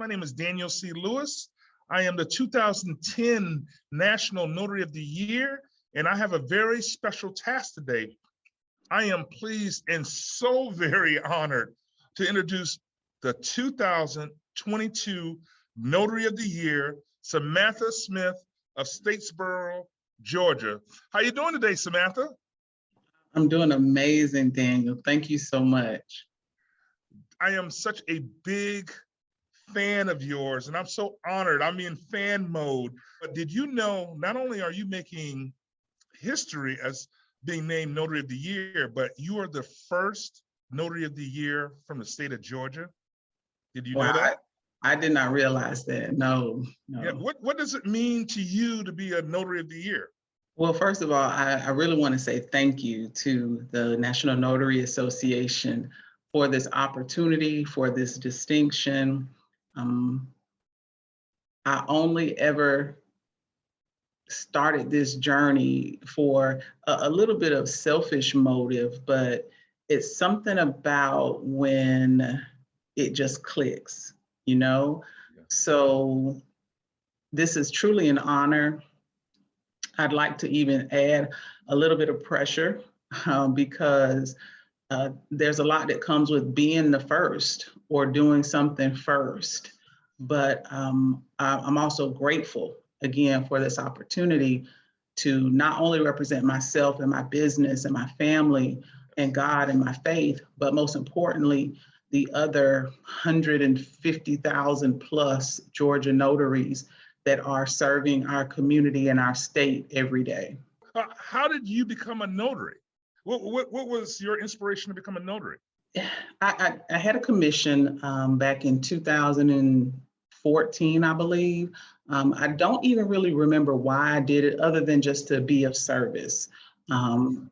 My name is Daniel C. Lewis. I am the 2010 National Notary of the Year, and I have a very special task today. I am pleased and so very honored to introduce the 2022 Notary of the Year, Samantha Smith of Statesboro, Georgia. How you doing today, Samantha? I'm doing amazing, Daniel. Thank you so much. I am such a big fan of yours, and I'm so honored. I'm in fan mode. But did you know, not only are you making history as being named Notary of the Year, but you are the first Notary of the Year from the state of Georgia? Did you know that? I did not realize that. No. Yeah. What does it mean to you to be a Notary of the Year? Well, first of all, I really want to say thank you to the National Notary Association for this opportunity, for this distinction. I only ever started this journey for a little bit of selfish motive, but it's something about when it just clicks, you know? Yeah. So this is truly an honor. I'd like to even add a little bit of pressure because there's a lot that comes with being the first or doing something first. But I'm also grateful, again, for this opportunity to not only represent myself and my business and my family and God and my faith, but most importantly, the other 150,000 plus Georgia notaries that are serving our community and our state every day. How did you become a notary? What was your inspiration to become a notary? I had a commission back in 2014, I believe. I don't even really remember why I did it other than just to be of service.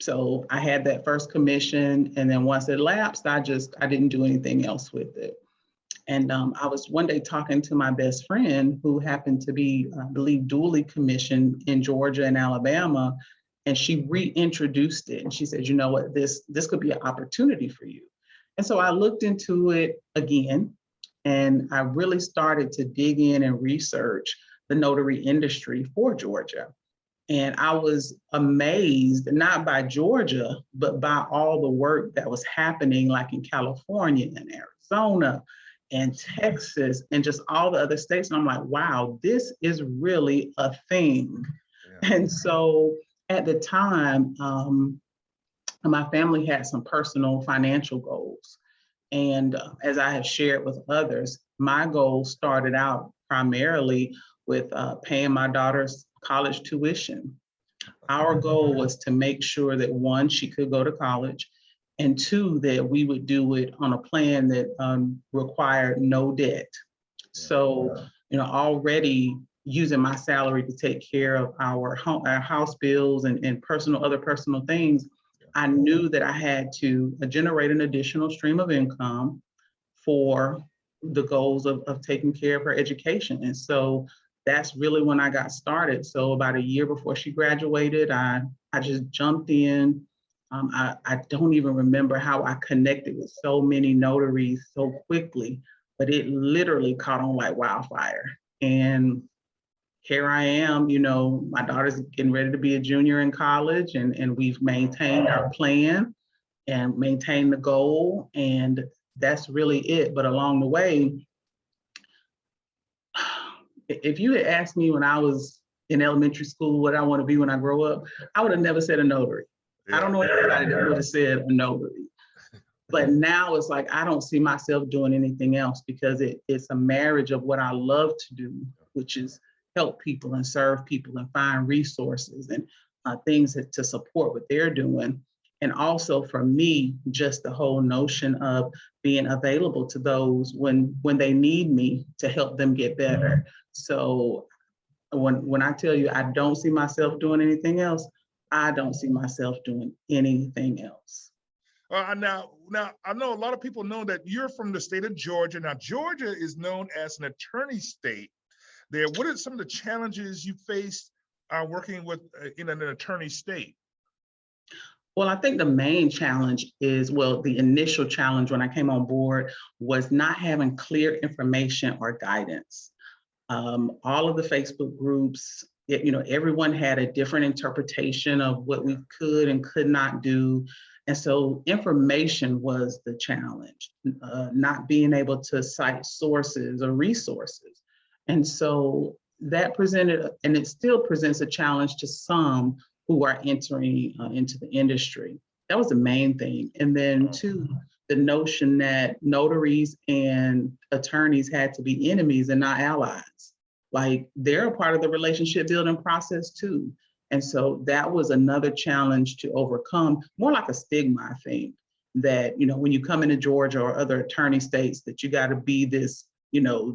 So I had that first commission, and then once it lapsed, I didn't do anything else with it. And I was one day talking to my best friend who happened to be, I believe, duly commissioned in Georgia and Alabama. And she reintroduced it. And she said, you know what, this could be an opportunity for you. And so I looked into it again, and I really started to dig in and research the notary industry for Georgia. And I was amazed, not by Georgia, but by all the work that was happening, like in California and Arizona and Texas and just all the other states. And I'm like, wow, this is really a thing. Yeah. And so at the time, my family had some personal financial goals. And as I have shared with others, my goal started out primarily with paying my daughter's college tuition. Our goal was to make sure that one, she could go to college, and two, that we would do it on a plan that required no debt. So, you know, already using my salary to take care of our house bills and other personal things, I knew that I had to generate an additional stream of income for the goals of taking care of her education. And so that's really when I got started. So about a year before she graduated, I just jumped in. I don't even remember how I connected with so many notaries so quickly, but it literally caught on like wildfire. And here I am, you know, my daughter's getting ready to be a junior in college, and we've maintained our plan and maintained the goal, and that's really it. But along the way, if you had asked me when I was in elementary school what I want to be when I grow up, I would have never said a notary. Yeah. I don't know anybody that would have said a notary. But now it's like, I don't see myself doing anything else because it's a marriage of what I love to do, which is help people and serve people and find resources and things to support what they're doing. And also for me, just the whole notion of being available to those when they need me to help them get better. So when I tell you I don't see myself doing anything else, I don't see myself doing anything else. Now, I know a lot of people know that you're from the state of Georgia. Now, Georgia is known as an attorney state. There, what are some of the challenges you faced working with in an attorney state? Well, I think the main challenge is, well, the initial challenge when I came on board was not having clear information or guidance. All of the Facebook groups, everyone had a different interpretation of what we could and could not do. And so information was the challenge, not being able to cite sources or resources. And so that presented, and it still presents a challenge to some who are entering into the industry. That was the main thing. And then two, the notion that notaries and attorneys had to be enemies and not allies. Like, they're a part of the relationship building process too. And so that was another challenge to overcome, more like a stigma, I think, that, when you come into Georgia or other attorney states, that you got to be this,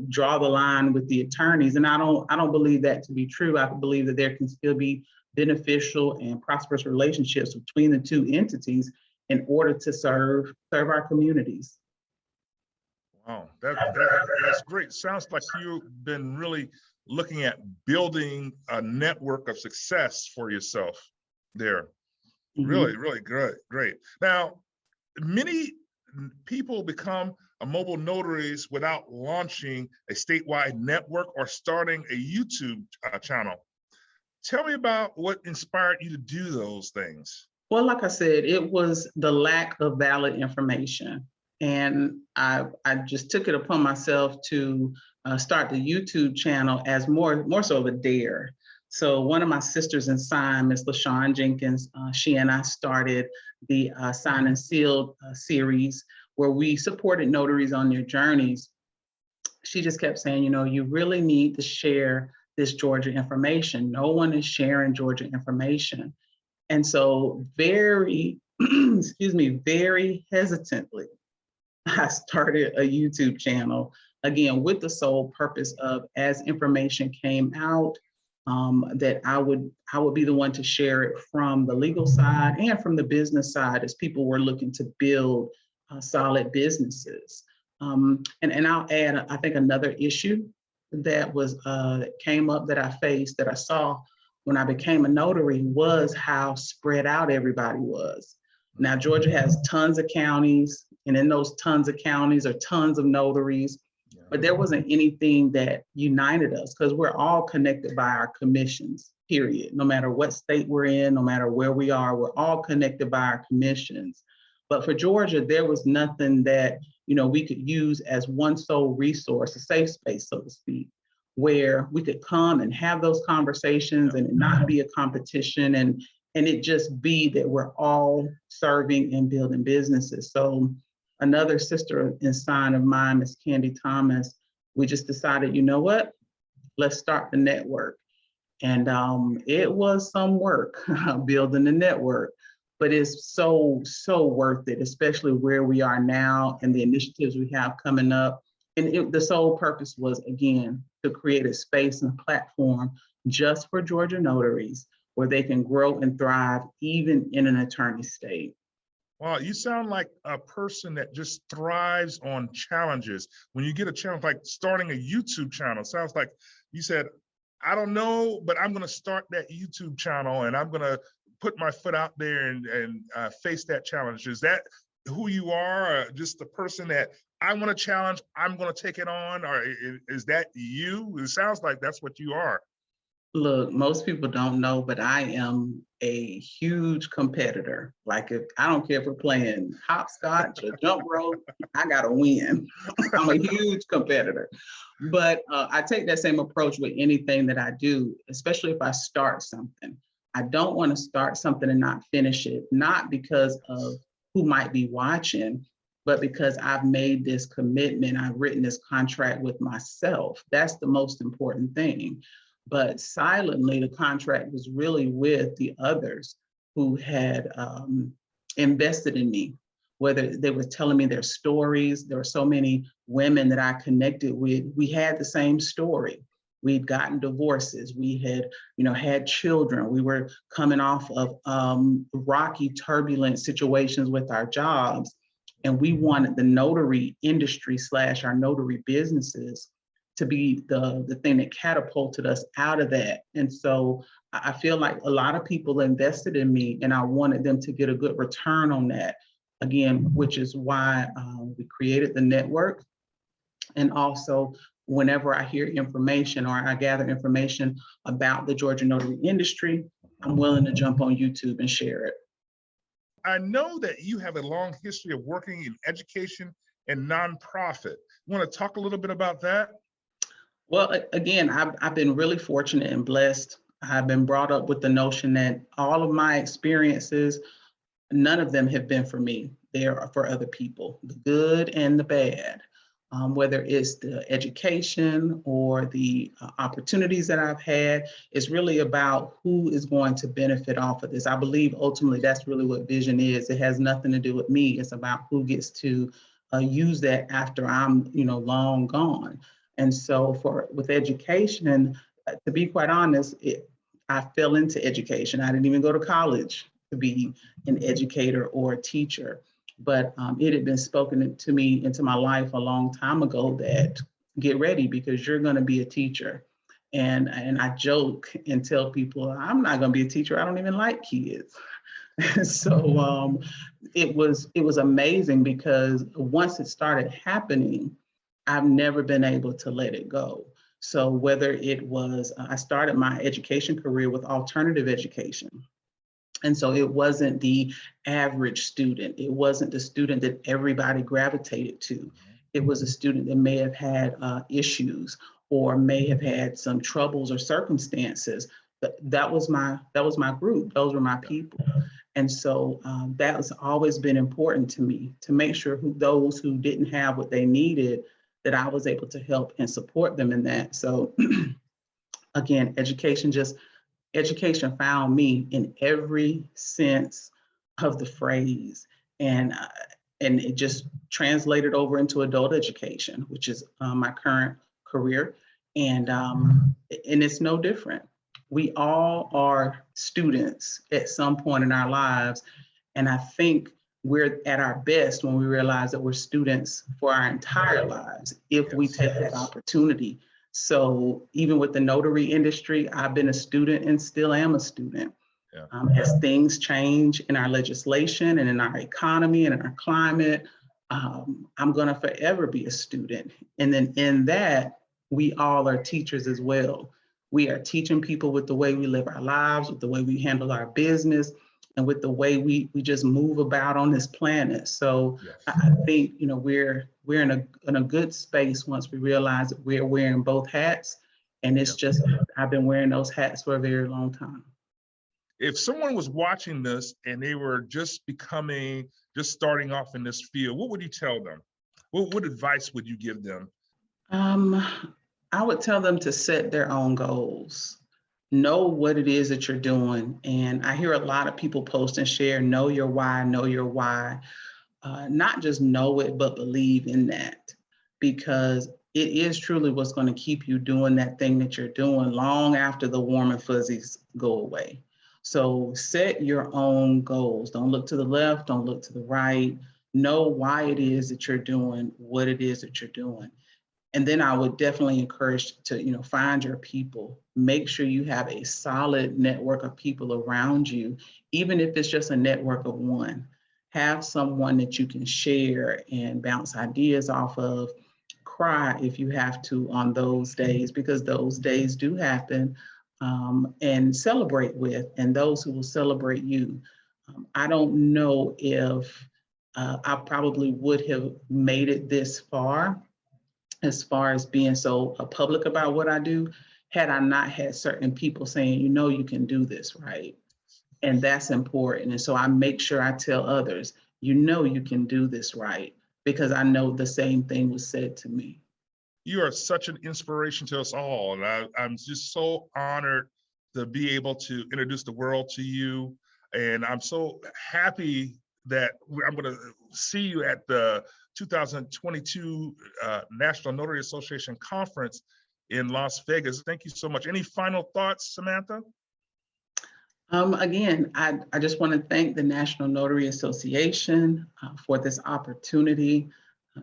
draw the line with the attorneys. And I don't believe that to be true. I believe that there can still be beneficial and prosperous relationships between the two entities in order to serve our communities. Wow, that's great. Sounds like you've been really looking at building a network of success for yourself there. Mm-hmm. Really great. Now, many people become a mobile notaries without launching a statewide network or starting a YouTube channel. Tell me about what inspired you to do those things. Well, like I said, it was the lack of valid information. And I just took it upon myself to start the YouTube channel as more so of a dare. So one of my sisters in sign, Ms. LaShawn Jenkins, she and I started the Sign and Seal series, where we supported notaries on their journeys. She just kept saying, you really need to share this Georgia information. No one is sharing Georgia information. And so very hesitantly, I started a YouTube channel, again, with the sole purpose of, as information came out, that I would be the one to share it from the legal side and from the business side, as people were looking to build solid businesses. And I'll add, I think, another issue that came up, that I faced, that I saw when I became a notary, was how spread out everybody was. Now, Georgia has tons of counties, and in those tons of counties are tons of notaries, but there wasn't anything that united us, because we're all connected by our commissions, period. No matter what state we're in, no matter where we are, we're all connected by our commissions. But for Georgia, there was nothing that, we could use as one sole resource, a safe space, so to speak, where we could come and have those conversations and it not be a competition, and it just be that we're all serving and building businesses. So another sister in sign of mine, Miss Candy Thomas, we just decided, what, let's start the network. And it was some work building the network, but it's so worth it, especially where we are now and the initiatives we have coming up. And the sole purpose was, again, to create a space and platform just for Georgia notaries, where they can grow and thrive even in an attorney state. Wow, you sound like a person that just thrives on challenges. When you get a challenge, like starting a YouTube channel, sounds like you said, I don't know, but I'm going to start that YouTube channel and I'm going to put my foot out there and face that challenge. Is that who you are, or just the person that I want to challenge, I'm going to take it on, or is that you? It sounds like that's what you are. Look, most people don't know, but I am a huge competitor. Like, if I don't care if we're playing hopscotch or jump rope, I gotta win. I'm a huge competitor. But I take that same approach with anything that I do, especially if I start something. I don't want to start something and not finish it, not because of who might be watching, but because I've made this commitment, I've written this contract with myself. That's the most important thing. But silently, the contract was really with the others who had invested in me, whether they were telling me their stories. There were so many women that I connected with. We had the same story. We'd gotten divorces. We had, had children. We were coming off of rocky, turbulent situations with our jobs. And we wanted the notary industry / our notary businesses to be the thing that catapulted us out of that. And so I feel like a lot of people invested in me, and I wanted them to get a good return on that. Again, which is why we created the network. And also, whenever I hear information or I gather information about the Georgia notary industry, I'm willing to jump on YouTube and share it. I know that you have a long history of working in education and nonprofit. You want to talk a little bit about that? Well, again, I've been really fortunate and blessed. I've been brought up with the notion that all of my experiences, none of them have been for me. They are for other people, the good and the bad. Whether it's the education or the opportunities that I've had, it's really about who is going to benefit off of this. I believe ultimately that's really what vision is. It has nothing to do with me. It's about who gets to use that after I'm, long gone. And so with education, to be quite honest, I fell into education. I didn't even go to college to be an educator or a teacher. But it had been spoken to me into my life a long time ago that get ready because you're going to be a teacher. And I joke and tell people I'm not going to be a teacher. I don't even like kids. So it was amazing because once it started happening, I've never been able to let it go. So whether it was, I started my education career with alternative education. And so it wasn't the average student. It wasn't the student that everybody gravitated to. It was a student that may have had issues or may have had some troubles or circumstances. But that was my group. Those were my people. And so that has always been important to me to make sure those who didn't have what they needed, that I was able to help and support them in that. So again, education found me in every sense of the phrase, and it just translated over into adult education, which is my current career, and it's no different. We all are students at some point in our lives, and I think we're at our best when we realize that we're students for our entire lives if we take that opportunity. So even with the notary industry, I've been a student and still am a student. Yeah. As things change in our legislation and in our economy and in our climate, I'm going to forever be a student. And then in that, we all are teachers as well. We are teaching people with the way we live our lives, with the way we handle our business, and with the way we just move about on this planet. So yes. I think we're in a good space once we realize that we're wearing both hats, and it's just I've been wearing those hats for a very long time. If someone was watching this and they were just starting off in this field, what would you tell them? What advice would you give them? I would tell them to set their own goals. Know what it is that you're doing. And I hear a lot of people post and share, know your why, know your why. Not just know it, but believe in that, because it is truly what's going to keep you doing that thing that you're doing long after the warm and fuzzies go away. So set your own goals. Don't look to the left, don't look to the right. Know why it is that you're doing what it is that you're doing. And then I would definitely encourage to, find your people. Make sure you have a solid network of people around you, even if it's just a network of one. Have someone that you can share and bounce ideas off of. Cry if you have to on those days, because those days do happen, and celebrate with, and those who will celebrate you. I don't know if I probably would have made it this far as far as being so public about what I do, had I not had certain people saying, you can do this, right? And that's important. And so I make sure I tell others, you can do this, right? Because I know the same thing was said to me. You are such an inspiration to us all. And I'm just so honored to be able to introduce the world to you. And I'm so happy that I'm going to see you at the 2022 National Notary Association Conference in Las Vegas. Thank you so much. Any final thoughts, Samantha? Again, I just want to thank the National Notary Association for this opportunity.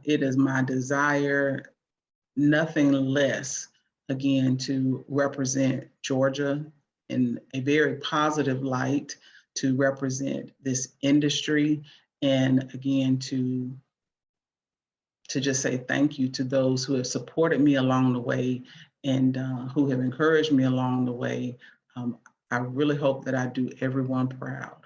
It is my desire, nothing less, again, to represent Georgia in a very positive light to represent this industry. And again, to just say thank you to those who have supported me along the way and who have encouraged me along the way. I really hope that I do everyone proud.